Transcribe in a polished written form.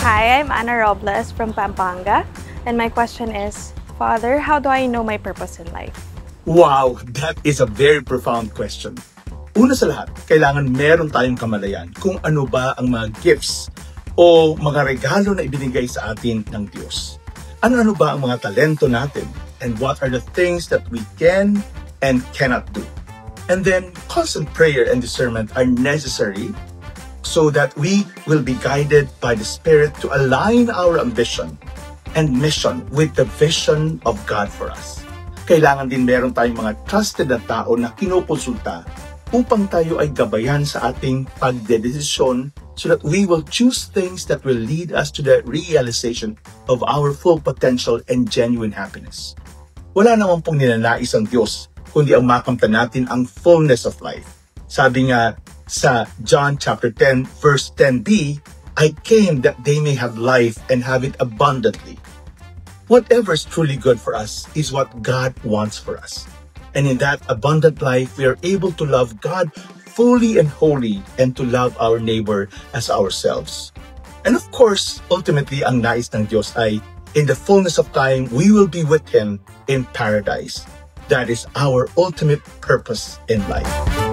Hi, I'm Ana Robles from Pampanga, and my question is, Father, how do I know my purpose in life? Wow, that is a very profound question. Una sa lahat, kailangan meron tayong kamalayan kung ano ba ang mga gifts o mga regalo na ibinigay sa atin ng Diyos. Ano-ano ba ang mga talento natin, and what are the things that we can and cannot do. And then, constant prayer and discernment are necessary so that we will be guided by the Spirit to align our ambition and mission with the vision of God for us. Kailangan din meron tayong mga trusted na tao na kinukonsulta upang tayo ay gabayan sa ating pagdedesisyon so that we will choose things that will lead us to the realization of our full potential and genuine happiness. Wala naman pong ninanais ang Diyos kundi ang makamtan natin ang fullness of life. Sabi nga sa John chapter 10 verse 10b, I came that they may have life and have it abundantly. Whatever is truly good for us is what God wants for us. And in that abundant life, we are able to love God fully and wholly and to love our neighbor as ourselves. And of course, ultimately, ang nais ng Diyos ay in the fullness of time, we will be with Him in paradise. That is our ultimate purpose in life.